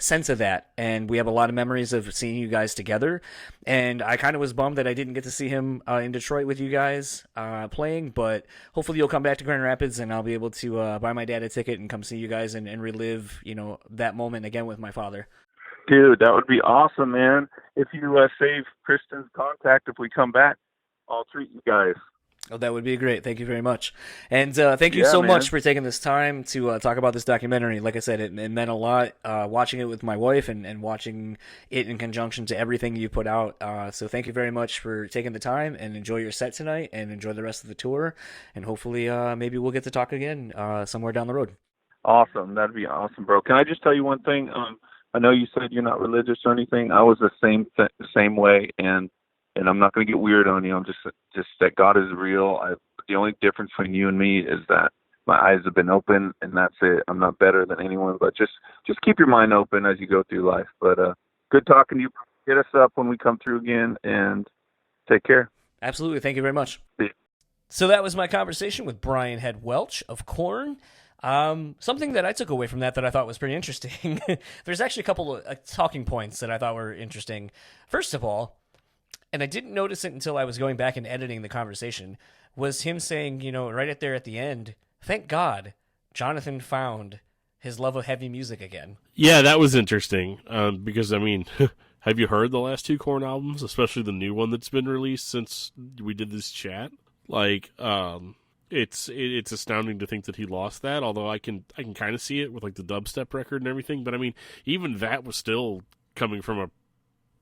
sense of that, and we have a lot of memories of seeing you guys together. And I kind of was bummed that I didn't get to see him in Detroit with you guys playing, but hopefully you'll come back to Grand Rapids and I'll be able to buy my dad a ticket and come see you guys and relive that moment again with my father. Dude, that would be awesome, man. If you save Kristen's contact, if we come back, I'll treat you guys. Oh, that would be great. Thank you very much. And thank you so much for taking this time to talk about this documentary. Like I said, it meant a lot watching it with my wife and watching it in conjunction to everything you put out. So thank you very much for taking the time, and enjoy your set tonight and enjoy the rest of the tour. And hopefully maybe we'll get to talk again somewhere down the road. Awesome. That'd be awesome, bro. Can I just tell you one thing? I know you said you're not religious or anything. I was the same way, and I'm not going to get weird on you. I'm just that God is real. The only difference between you and me is that my eyes have been open, and that's it. I'm not better than anyone, but just keep your mind open as you go through life. But good talking to you. Hit us up when we come through again, and take care. Absolutely. Thank you very much. See you. So that was my conversation with Brian Head Welch of Korn. Something that I took away from that I thought was pretty interesting. There's actually a couple of talking points that I thought were interesting. First of all, and I didn't notice it until I was going back and editing the conversation, was him saying, right at the end, thank God Jonathan found his love of heavy music again. Yeah, that was interesting, because, I mean, have you heard the last two Korn albums, especially the new one that's been released since we did this chat? Like, it's astounding to think that he lost that, although I can kind of see it with, like, the dubstep record and everything, but, I mean, even that was still coming from a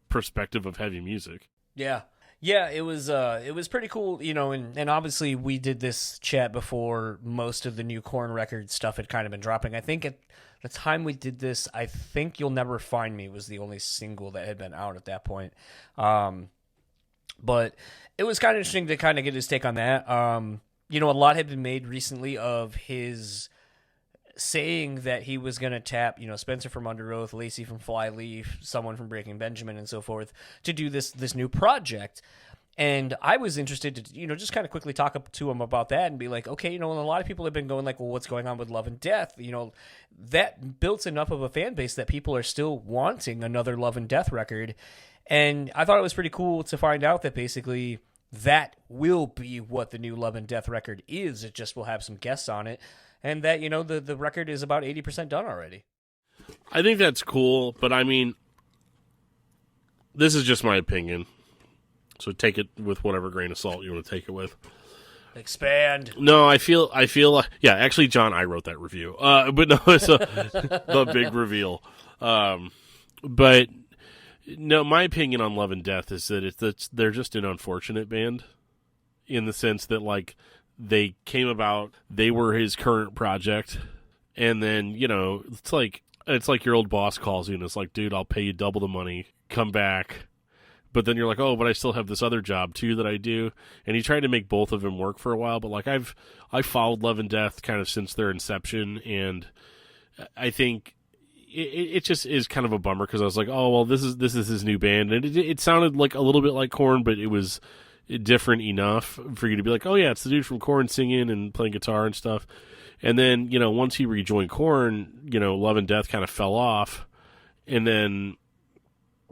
perspective of heavy music. Yeah, it was pretty cool, and obviously we did this chat before most of the new Korn record stuff had kind of been dropping. I think at the time we did this, I think You'll Never Find Me was the only single that had been out at that point. But it was kind of interesting to kind of get his take on that. A lot had been made recently of his saying that he was going to tap, Spencer from Under Oath, Lacey from Flyleaf, someone from Breaking Benjamin, and so forth, to do this new project. And I was interested to, just kind of quickly talk up to him about that and be like, okay, and a lot of people have been going like, well, what's going on with Love and Death? That built enough of a fan base that people are still wanting another Love and Death record. And I thought it was pretty cool to find out that basically that will be what the new Love and Death record is. It just will have some guests on it. And that, the record is about 80% done already. I think that's cool, but I mean, this is just my opinion. So take it with whatever grain of salt you want to take it with. Expand. No, I feel like, yeah, actually, John, I wrote that review. But no, it's the big reveal. But no, my opinion on Love and Death is that they're just an unfortunate band in the sense that, like, they came about, they were his current project, and then, it's like your old boss calls you and it's like, dude, I'll pay you double the money, come back. But then you're like, oh, but I still have this other job too that I do. And he tried to make both of them work for a while, but like I followed Love and Death kind of since their inception, and I think it just is kind of a bummer because I was like, oh, well, this is his new band, and it sounded like a little bit like Korn, but it was different enough for you to be like, oh yeah, it's the dude from Korn singing and playing guitar and stuff. And then, once he rejoined Korn, Love and Death kind of fell off. And then,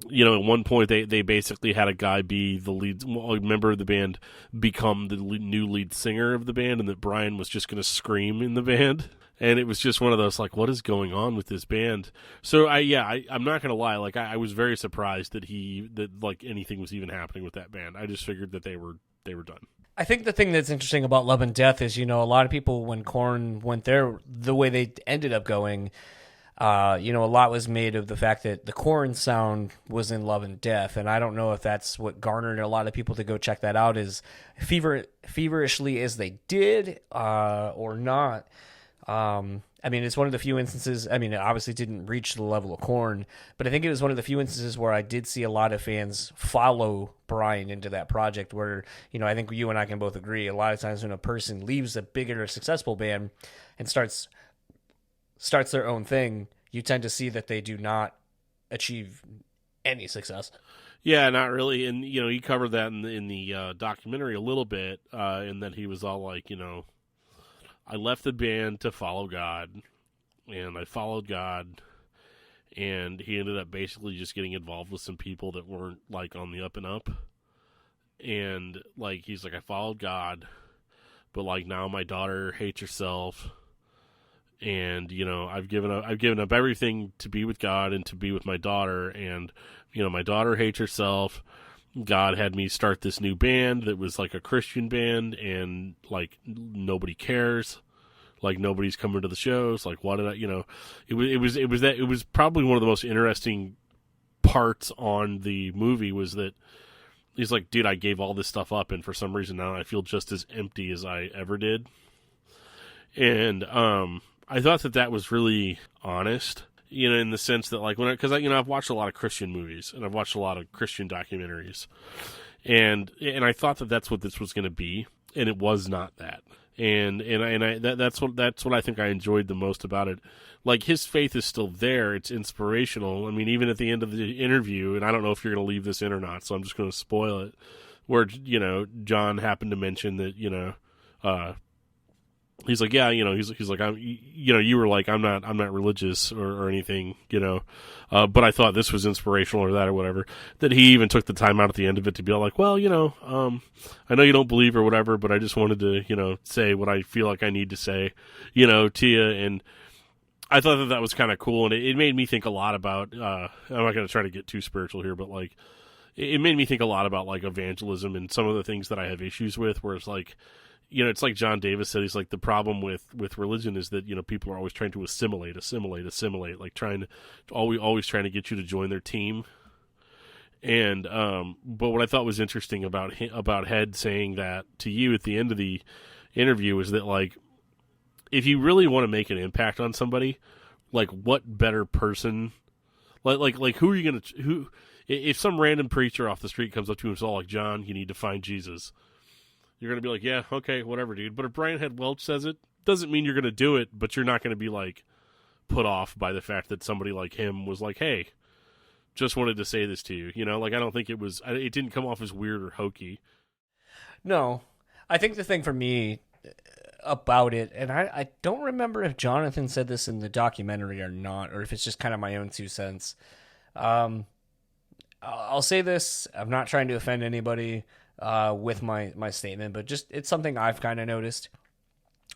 at one point they basically had a guy be the lead member of the band, become the new lead singer of the band, and that Brian was just going to scream in the band. And it was just one of those, like, what is going on with this band? So I'm not going to lie. Like, I was very surprised that anything was even happening with that band. I just figured that they were done. I think the thing that's interesting about Love and Death is, a lot of people, when Korn went there, the way they ended up going, a lot was made of the fact that the Korn sound was in Love and Death. And I don't know if that's what garnered a lot of people to go check that out, as feverishly as they did, or not. It's one of the few instances, it obviously didn't reach the level of Korn, but I think it was one of the few instances where I did see a lot of fans follow Brian into that project where, I think you and I can both agree, a lot of times when a person leaves a bigger, successful band and starts their own thing, you tend to see that they do not achieve any success. Yeah, not really. And, he covered that in the documentary a little bit, in that he was all like, I left the band to follow God, and I followed God, and he ended up basically just getting involved with some people that weren't, like, on the up and up. And, like, he's like, I followed God, but, like, now my daughter hates herself, and, I've given up everything to be with God and to be with my daughter, and, my daughter hates herself. God had me start this new band that was like a Christian band, and like nobody cares, like nobody's coming to the shows. Like, what did I, it was probably one of the most interesting parts on the movie was that he's like, dude, I gave all this stuff up, and for some reason now I feel just as empty as I ever did. And I thought that was really honest. In the sense that, like, because I've watched a lot of Christian movies and I've watched a lot of Christian documentaries, and I thought that that's what this was going to be, and it was not that. And that's what I think I enjoyed the most about it. Like, his faith is still there; it's inspirational. I mean, even at the end of the interview, and I don't know if you're going to leave this in or not, so I'm just going to spoil it. Where John happened to mention that he's like, yeah, he's like, I'm, you were like, I'm not religious or anything, but I thought this was inspirational or that or whatever, that he even took the time out at the end of it to be all like, well, I know you don't believe or whatever, but I just wanted to, say what I feel like I need to say, to you. And I thought that was kind of cool. And it made me think a lot about, I'm not going to try to get too spiritual here, but like, it made me think a lot about like evangelism and some of the things that I have issues with, where it's like, it's like John Davis said, he's like, the problem with religion is that, people are always trying to assimilate, like trying to, always trying to get you to join their team. And, but what I thought was interesting about Head saying that to you at the end of the interview is that, like, if you really want to make an impact on somebody, like, what better person, like who are you going to, if some random preacher off the street comes up to you and is all like, John, you need to find Jesus, you're going to be like, yeah, okay, whatever, dude. But if Brian Head Welch says it, doesn't mean you're going to do it, but you're not going to be, like, put off by the fact that somebody like him was like, hey, just wanted to say this to you. Like, I don't think it didn't come off as weird or hokey. No. I think the thing for me about it, and I don't remember if Jonathan said this in the documentary or not, or if it's just kind of my own 2 cents. I'll say this. I'm not trying to offend anybody with my statement, but just it's something I've kind of noticed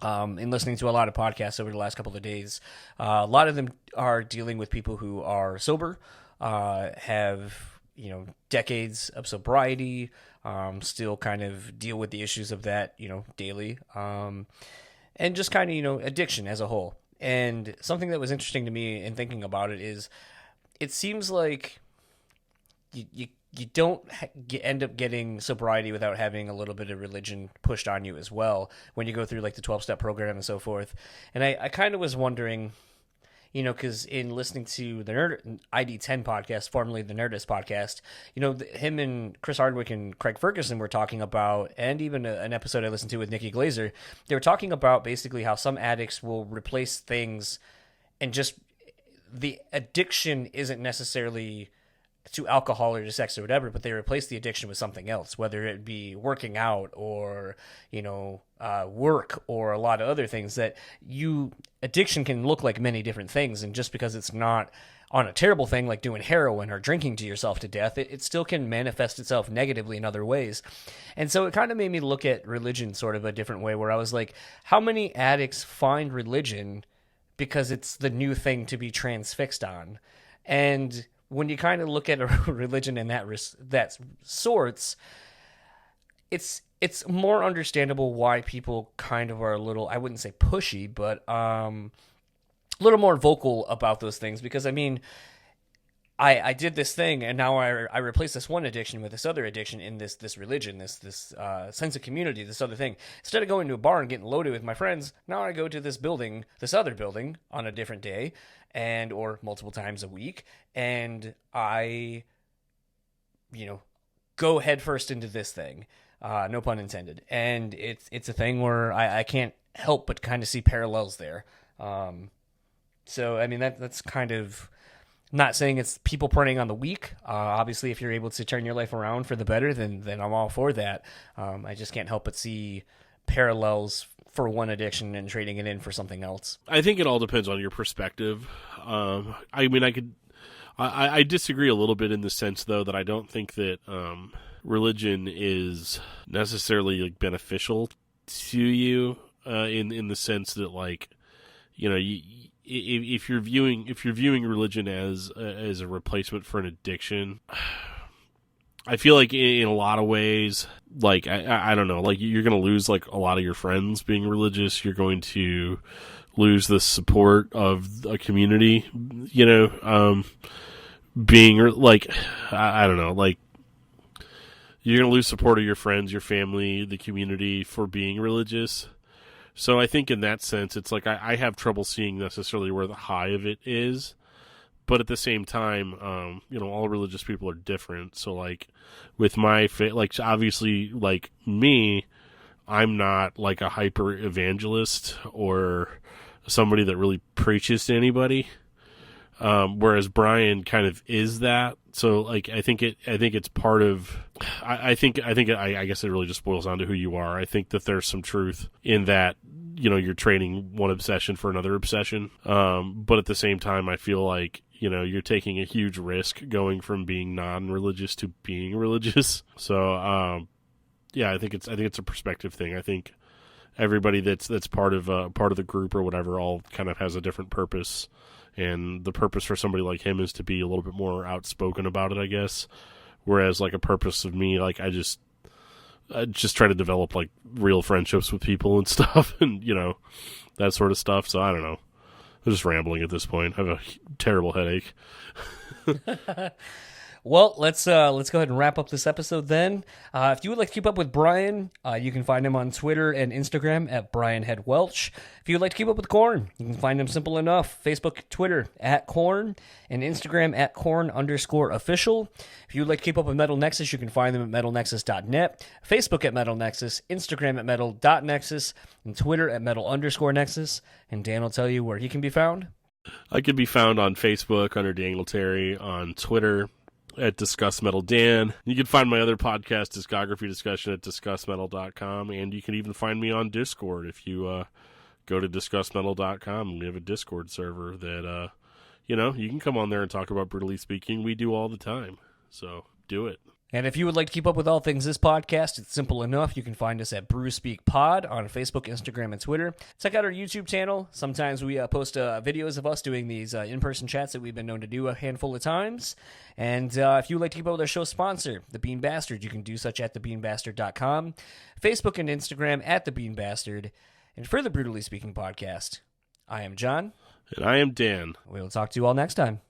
in listening to a lot of podcasts over the last couple of days. A lot of them are dealing with people who are sober, have decades of sobriety, still kind of deal with the issues of that daily, and just kind of addiction as a whole. And something that was interesting to me in thinking about it is, it seems like you don't end up getting sobriety without having a little bit of religion pushed on you as well when you go through like the 12-step program and so forth. And I kind of was wondering, because in listening to the ID10 podcast, formerly the Nerdist podcast, him and Chris Hardwick and Craig Ferguson were talking about, and even an episode I listened to with Nikki Glazer, they were talking about basically how some addicts will replace things, and just the addiction isn't necessarily to alcohol or to sex or whatever, but they replace the addiction with something else, whether it be working out or, work or a lot of other things. That addiction can look like many different things. And just because it's not on a terrible thing like doing heroin or drinking to yourself to death, it still can manifest itself negatively in other ways. And so it kind of made me look at religion sort of a different way, where I was like, how many addicts find religion because it's the new thing to be transfixed on? And when you kind of look at a religion in that sorts, it's more understandable why people kind of are a little, I wouldn't say pushy, but a little more vocal about those things. Because, I mean, I did this thing, and now I replace this one addiction with this other addiction in this religion, this sense of community, this other thing. Instead of going to a bar and getting loaded with my friends, now I go to this other building on a different day, or multiple times a week, and I, go headfirst into this thing, no pun intended. And it's a thing where I can't help but kind of see parallels there. So I mean that's kind of not saying it's people preying on the weak. Obviously, if you're able to turn your life around for the better, then I'm all for that. I just can't help but see parallels for one addiction and trading it in for something else. I think it all depends on your perspective. I disagree a little bit in the sense, though, that I don't think that religion is necessarily like beneficial to you in the sense that, like, you know, if you're viewing religion as a replacement for an addiction, I feel like in a lot of ways, like, I don't know, like, you're going to lose, like, a lot of your friends being religious. You're going to lose the support of a community, you know, being, like, I don't know, like, you're going to lose support of your friends, your family, the community for being religious. So I think in that sense, it's like I have trouble seeing necessarily where the high of it is. But at the same time, you know, all religious people are different. So, like, with my like, obviously, like me, I'm not like a hyper evangelist or somebody that really preaches to anybody. Whereas Brian kind of is that. So, like, I think it's part of. I guess it really just boils down to who you are. I think that there's some truth in that. You know, you're trading one obsession for another obsession. But at the same time, I feel like, you know, you're taking a huge risk going from being non-religious to being religious. So, yeah, I think it's a perspective thing. I think everybody that's part of the group or whatever all kind of has a different purpose, and the purpose for somebody like him is to be a little bit more outspoken about it, I guess. Whereas, like, a purpose of me, like, I just try to develop, like, real friendships with people and stuff, and, you know, that sort of stuff. So I don't know. I'm just rambling at this point. I have a terrible headache. Well, let's go ahead and wrap up this episode then. If you would like to keep up with Brian, you can find him on Twitter and Instagram at BrianHeadWelch. If you would like to keep up with Korn, you can find him simple enough. Facebook, Twitter, at Korn, and Instagram at Korn_official. If you would like to keep up with Metal Nexus, you can find them at metalnexus.net, Facebook at Metal Nexus, Instagram at metal.nexus, and Twitter at metal_nexus. And Dan will tell you where he can be found. I can be found on Facebook under Daniel Terry, on Twitter at Discuss Metal Dan. You can find my other podcast, Discography Discussion, at discussmetal.com, and you can even find me on Discord if you go to discussmetal.com. We have a Discord server that, you know, you can come on there and talk about Brewtally Speaking. We do all the time, so do it. And if you would like to keep up with all things this podcast, it's simple enough. You can find us at BrewSpeakPod on Facebook, Instagram, and Twitter. Check out our YouTube channel. Sometimes we post videos of us doing these in-person chats that we've been known to do a handful of times. And if you would like to keep up with our show sponsor, The Bean Bastard, you can do such at thebeanbastard.com, Facebook and Instagram at The Bean Bastard. And for the Brewtally Speaking Podcast, I am John. And I am Dan. We'll talk to you all next time.